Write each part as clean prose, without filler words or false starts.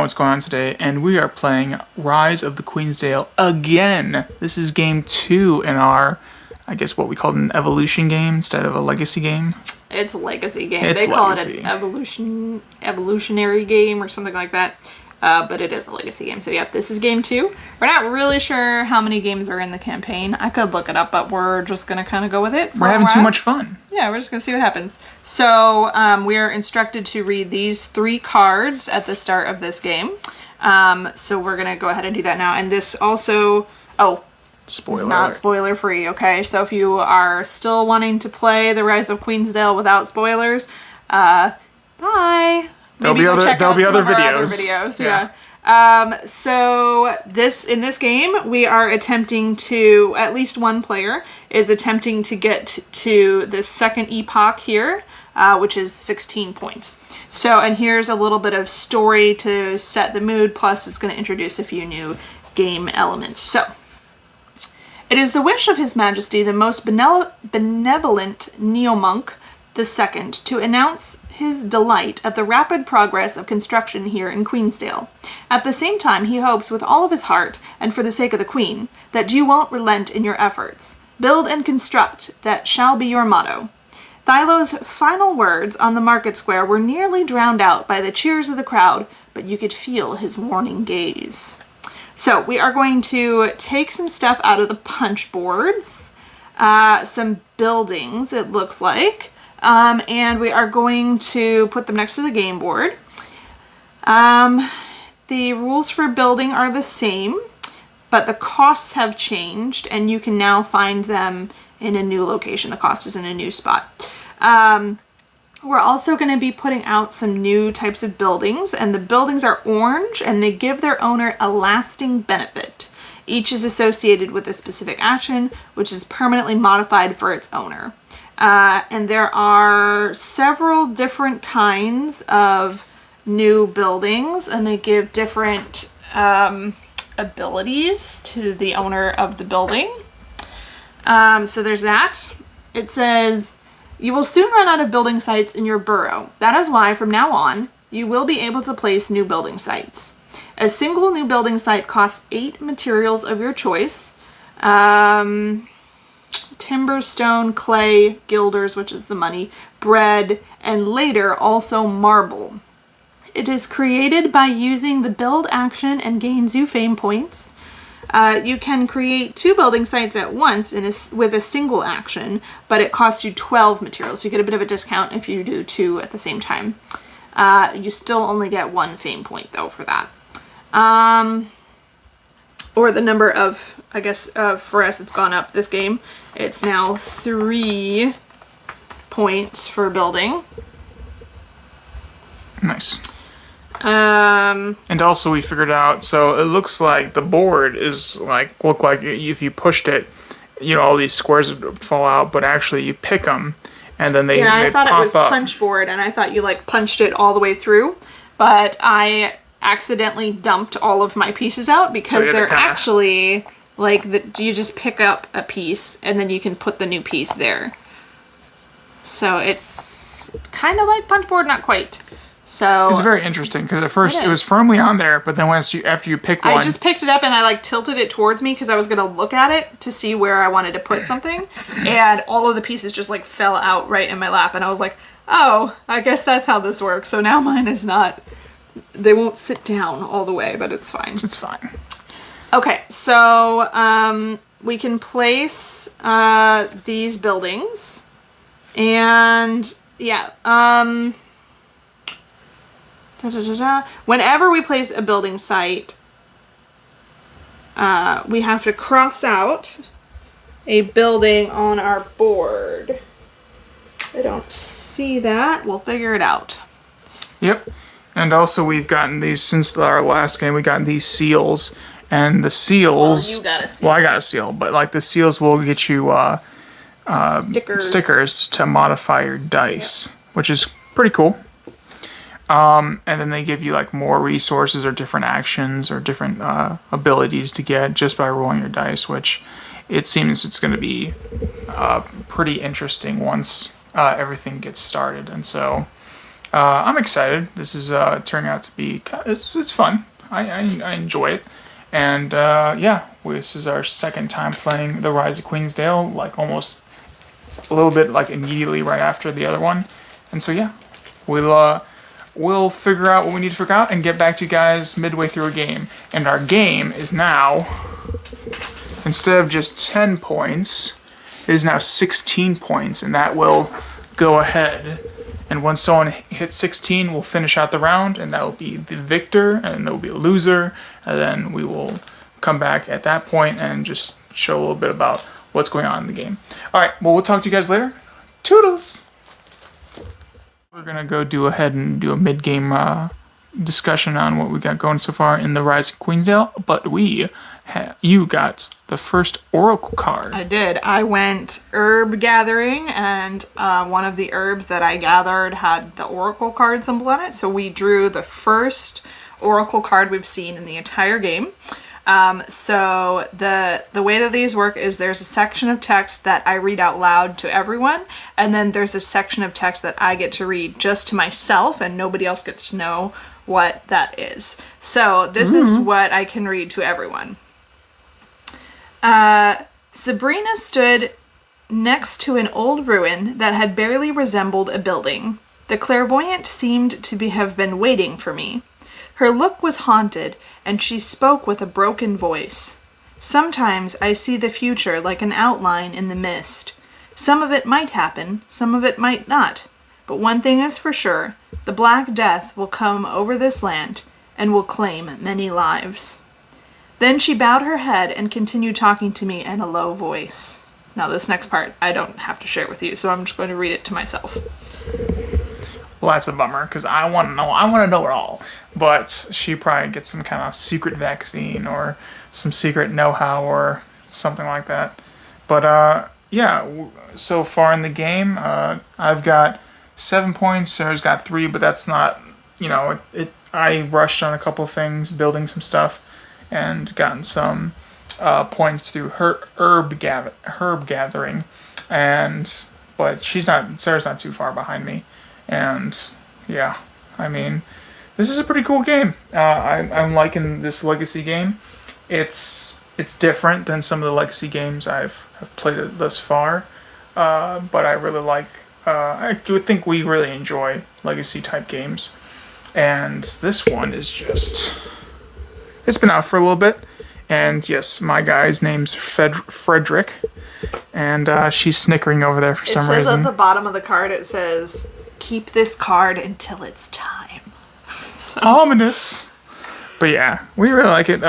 what's going on today, and we are playing Rise of the Queensdale again. This is game 2 in our, I guess what we called an evolution game instead of a legacy game. It's a legacy game. It's they call legacy. it an evolutionary game or something like that. But it is a legacy game. So yeah, this is game 2. We're not really sure how many games are in the campaign. I could look it up, but we're just going to kind of go with it. We're having too much fun. Yeah, we're just going to see what happens. So we are instructed to read these 3 cards at the start of this game. So we're going to go ahead and do that now. And this also... Oh, spoiler it's not alert. spoiler free, okay? So if you are still wanting to play the Rise of Queensdale without spoilers, bye! There'll be other videos. Yeah. So in this game, we are attempting to, at least one player is attempting to get to the second epoch here, which is 16 points. So, and here's a little bit of story to set the mood, plus it's going to introduce a few new game elements. So, it is the wish of His Majesty, the most benevolent Neo-Monk II, to announce his delight at the rapid progress of construction here in Queensdale. At the same time, he hopes with all of his heart, and for the sake of the Queen, that you won't relent in your efforts. Build and construct, that shall be your motto. Thylo's final words on the market square were nearly drowned out by the cheers of the crowd, but you could feel his warning gaze. So we are going to take some stuff out of the punch boards, some buildings, it looks like. And we are going to put them next to the game board. The rules for building are the same, but the costs have changed, and you can now find them in a new location. The cost is in a new spot. We're also going to be putting out some new types of buildings, and the buildings are orange, and they give their owner a lasting benefit. Each is associated with a specific action, which is permanently modified for its owner. And there are several different kinds of new buildings, and they give different abilities to the owner of the building. So there's that. It says, you will soon run out of building sites in your borough. That is why, from now on, you will be able to place new building sites. A single new building site costs 8 materials of your choice. Timber, stone, clay, guilders, which is the money, bread, and later also marble. It is created by using the build action and gains you fame points. You can create 2 building sites at once with a single action, but it costs you 12 materials. So you get a bit of a discount if you do 2 at the same time. You still only get 1 fame point though for that. Or the number of, I guess for us it's gone up this game. It's now 3 points for building. Nice. And also we figured out, so it looks like the board is look like if you pushed it, all these squares would fall out, but actually you pick them and then they I thought pop it was up. punch board, and I thought you punched it all the way through, but I accidentally dumped all of my pieces out because they're actually you just pick up a piece and then you can put the new piece there. So it's kind of like punch board, not quite. So it's very interesting because at first it was firmly on there, but then after you pick one, I just picked it up and I tilted it towards me because I was gonna look at it to see where I wanted to put something, and all of the pieces just fell out right in my lap, and I was like, oh, I guess that's how this works. So now mine is not. They won't sit down all the way, but it's fine. It's fine. Okay, so we can place these buildings, and yeah. Whenever we place a building site, we have to cross out a building on our board. I don't see that. We'll figure it out. Yep. And also we've gotten these, since our last game, we've gotten these seals. And the seals... Well, you got a seal. Well, I got a seal, but the seals will get you stickers to modify your dice, which is pretty cool. And then they give you more resources or different actions or different abilities to get just by rolling your dice, which it seems it's going to be pretty interesting once everything gets started. And so I'm excited. This is turning out to be it's fun. I enjoy it, and yeah, this is our second time playing the Rise of Queensdale, like almost a little bit like immediately right after the other one, and so yeah, we'll figure out what we need to figure out and get back to you guys midway through a game. And our game is now, instead of just 10 points, it is now 16 points, and that will go ahead. And once someone hits 16, we'll finish out the round, and that will be the victor, and there will be a loser, and then we will come back at that point and just show a little bit about what's going on in the game. Alright, well, we'll talk to you guys later. Toodles! We're gonna go ahead and do a mid-game discussion on what we got going so far in the Rise of Queensdale, but you got the first Oracle card. I did. I went herb gathering, and one of the herbs that I gathered had the Oracle card symbol on it, so we drew the first Oracle card we've seen in the entire game. So the way that these work is there's a section of text that I read out loud to everyone, and then there's a section of text that I get to read just to myself, and nobody else gets to know what that is. So this is what I can read to everyone. Sabrina stood next to an old ruin that had barely resembled a building. The clairvoyant seemed to have been waiting for me. Her look was haunted, and she spoke with a broken voice. Sometimes I see the future like an outline in the mist. Some of it might happen, some of it might not. But one thing is for sure, the Black Death will come over this land and will claim many lives. Then she bowed her head and continued talking to me in a low voice. Now this next part, I don't have to share with you, so I'm just going to read it to myself. Well, that's a bummer, because I want to know it all. But she probably gets some kind of secret vaccine or some secret know-how or something like that. But, yeah, so far in the game, I've got 7 points, Sarah's got 3, but that's not, I rushed on a couple of things, building some stuff, and gotten some points through her herb gathering, but Sarah's not too far behind me. And yeah, I mean, this is a pretty cool game. I'm liking this Legacy game. It's different than some of the Legacy games I've played thus far, but I really like. I do think we really enjoy Legacy type games, and this one is just. It's been out for a little bit, and yes, my guy's name's Frederick, and she's snickering over there for some reason. It says at the bottom of the card, it says, "Keep this card until it's time." So. Ominous. But yeah, we really like it.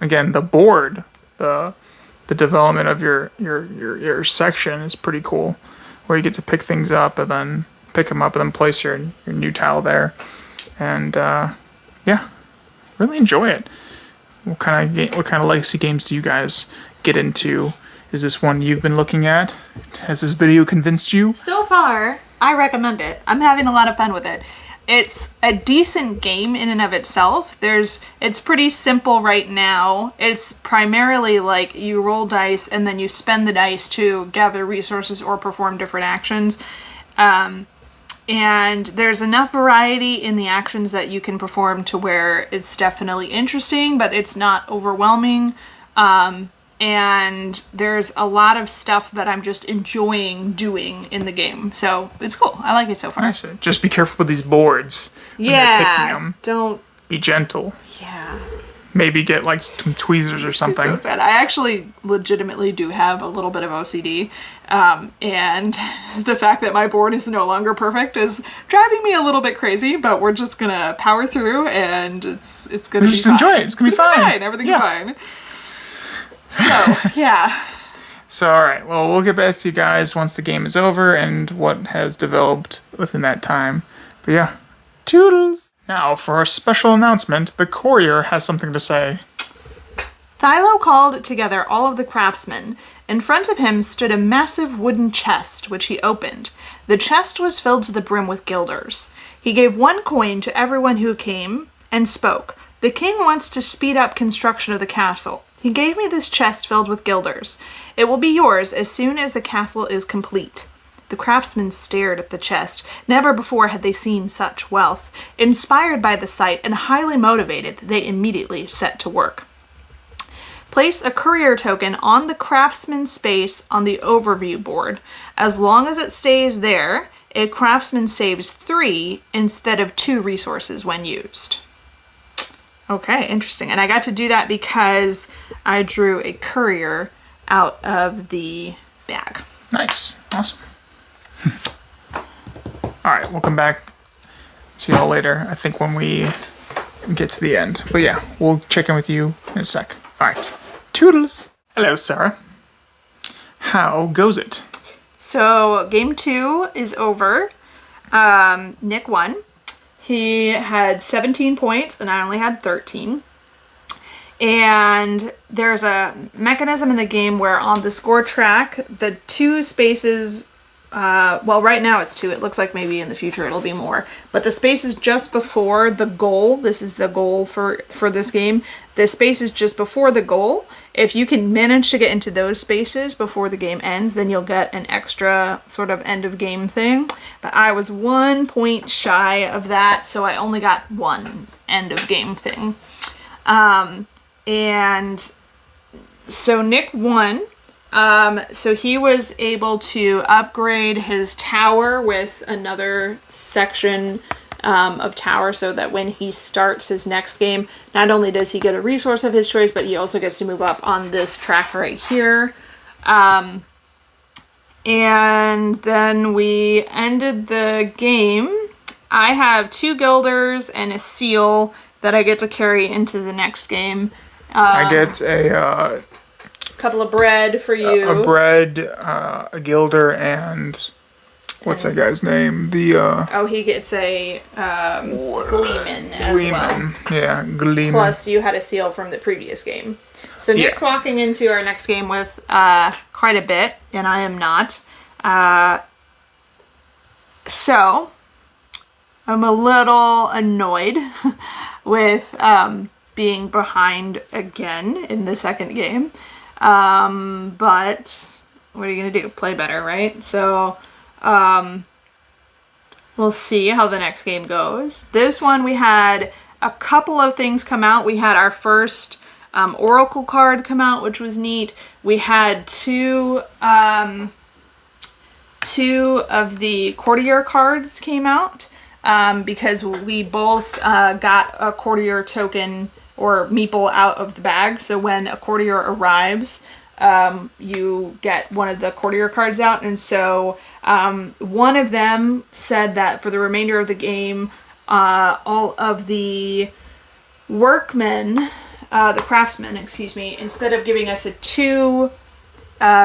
Again, the board, the development of your section is pretty cool, where you get to pick things up and then pick them up and then place your new tile there, and yeah, really enjoy it. What kind of Legacy games do you guys get into? Is this one you've been looking at? Has this video convinced you? So far, I recommend it. I'm having a lot of fun with it. It's a decent game in and of itself. It's pretty simple right now. It's primarily like you roll dice and then you spend the dice to gather resources or perform different actions. And there's enough variety in the actions that you can perform to where it's definitely interesting, but it's not overwhelming. And there's a lot of stuff that I'm just enjoying doing in the game. So it's cool. I like it so far. Nice. Just be careful with these boards when you're picking them. Don't. Be gentle. Yeah. Maybe get like some tweezers or something. So sad. I actually legitimately do have a little bit of OCD. And the fact that my board is no longer perfect is driving me a little bit crazy, but we're just gonna power through and it's gonna be just fine. Enjoy it. It's gonna be fine. Everything's fine. So, yeah. So, alright. Well, we'll get back to you guys once the game is over and what has developed within that time. But yeah. Toodles! Now, for a special announcement, the courier has something to say. Thylo called together all of the craftsmen. In front of him stood a massive wooden chest, which he opened. The chest was filled to the brim with guilders. He gave 1 coin to everyone who came and spoke. The king wants to speed up construction of the castle. He gave me this chest filled with guilders. It will be yours as soon as the castle is complete. The craftsmen stared at the chest. Never before had they seen such wealth. Inspired by the sight and highly motivated, they immediately set to work. Place a courier token on the craftsman space on the overview board. As long as it stays there, a craftsman saves 3 instead of 2 resources when used. Okay, interesting. And I got to do that because I drew a courier out of the bag. Nice. Awesome. All right, we'll come back. See y'all later, I think, when we get to the end. But yeah, we'll check in with you in a sec. All right. Toodles. Hello, Sarah. How goes it? So game 2 is over. Nick won. He had 17 points and I only had 13. And there's a mechanism in the game where on the score track, the 2 spaces, well, right now it's 2. It looks like maybe in the future it'll be more. But the spaces just before the goal, this is the goal for this game, the spaces just before the goal, if you can manage to get into those spaces before the game ends, then you'll get an extra sort of end of game thing. But I was 1 point shy of that, so I only got 1 end of game thing. And so Nick won. So he was able to upgrade his tower with another section of tower, so that when he starts his next game, not only does he get a resource of his choice, but he also gets to move up on this track right here. And then we ended the game. I have 2 guilders and a seal that I get to carry into the next game. I get a couple of bread for you. A bread, a gilder, and what's that guy's name? He gets a Gleeman as well. Yeah, Gleeman. Plus, you had a seal from the previous game. So Nick's walking into our next game with quite a bit, and I am not. So I'm a little annoyed with being behind again in the second game. But what are you going to do? Play better, right? So we'll see how the next game goes. This one, we had a couple of things come out. We had our first Oracle card come out, which was neat. We had two of the Courtier cards came out because we both got a Courtier token or meeple out of the bag. So when a Courtier arrives, you get one of the Courtier cards out. And so one of them said that for the remainder of the game, all of the workmen, the craftsmen, instead of giving us a 2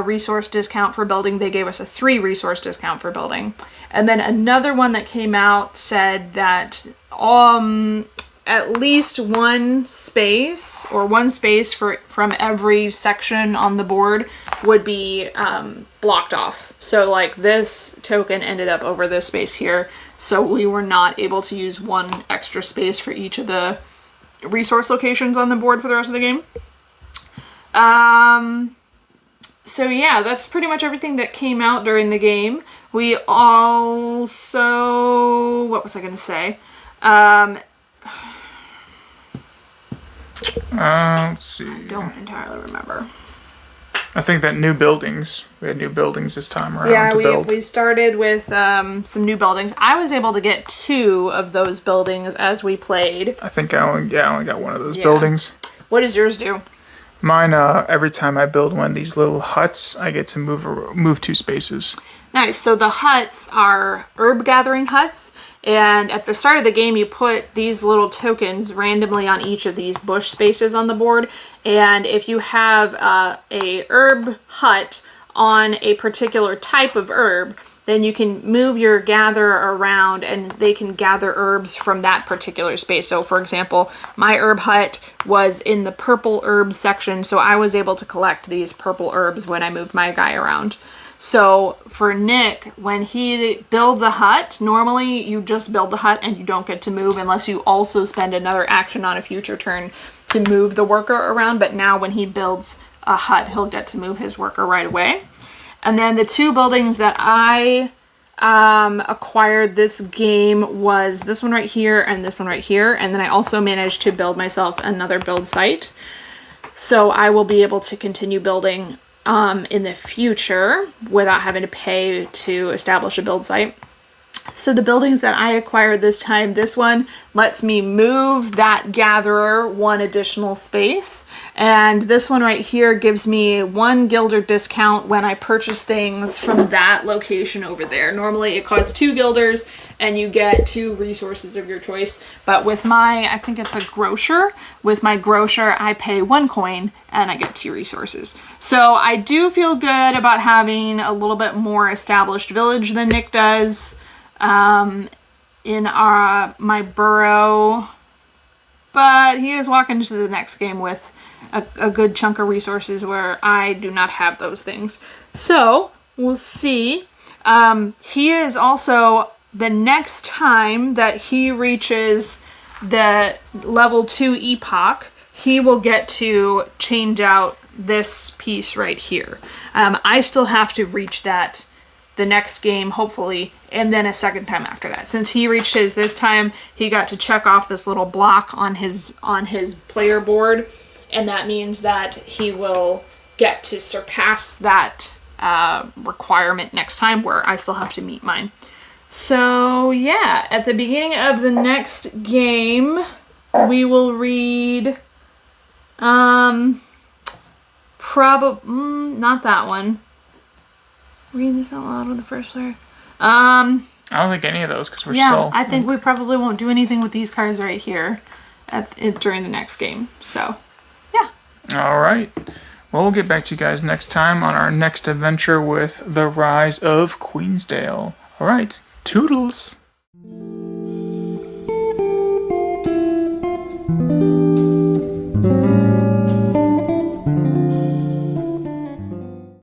resource discount for building, they gave us a 3 resource discount for building. And then another one that came out said that at least one space from every section on the board would be blocked off. So like this token ended up over this space here, so we were not able to use 1 extra space for each of the resource locations on the board for the rest of the game. So yeah, that's pretty much everything that came out during the game. We also, what was I going to say? Let's see. I don't entirely remember. I think that new buildings. We had new buildings this time around to build. We started with some new buildings. I was able to get 2 of those buildings as we played. I think I only got one of those buildings. What does yours do? Mine, every time I build one of these little huts, I get to move 2 spaces. Nice. So the huts are herb gathering huts. And at the start of the game, you put these little tokens randomly on each of these bush spaces on the board. And if you have a herb hut on a particular type of herb, then you can move your gatherer around and they can gather herbs from that particular space. So for example, my herb hut was in the purple herbs section, so I was able to collect these purple herbs when I moved my guy around. So for Nick, when he builds a hut, normally you just build the hut and you don't get to move unless you also spend another action on a future turn to move the worker around. But now when he builds a hut, he'll get to move his worker right away. And then the two buildings that I acquired this game was this one right here and this one right here. And then I also managed to build myself another build site. So I will be able to continue building in the future without having to pay to establish a build site. So the buildings that I acquired this time, this one lets me move that gatherer one additional space. And this one right here gives me 1 guilder discount when I purchase things from that location over there. Normally it costs 2 guilders and you get 2 resources of your choice. But with my, I think it's a grocer, with my grocer, I pay 1 coin and I get 2 resources. So I do feel good about having a little bit more established village than Nick does. In my burrow, but he is walking into the next game with a good chunk of resources where I do not have those things. So we'll see. He is also, the next time that he reaches the level 2 epoch, he will get to change out this piece right here. I still have to reach that the next game, hopefully, and then a second time after that. Since he reached his this time, he got to check off this little block on his player board, and that means that he will get to surpass that requirement next time, where I still have to meet mine. So yeah, at the beginning of the next game, we will read probably not that one. Read this out loud with the first player. I don't think any of those, because we're still... I think we probably won't do anything with these cards right here during the next game. So, yeah. All right. Well, we'll get back to you guys next time on our next adventure with the Rise of Queensdale. All right. Toodles.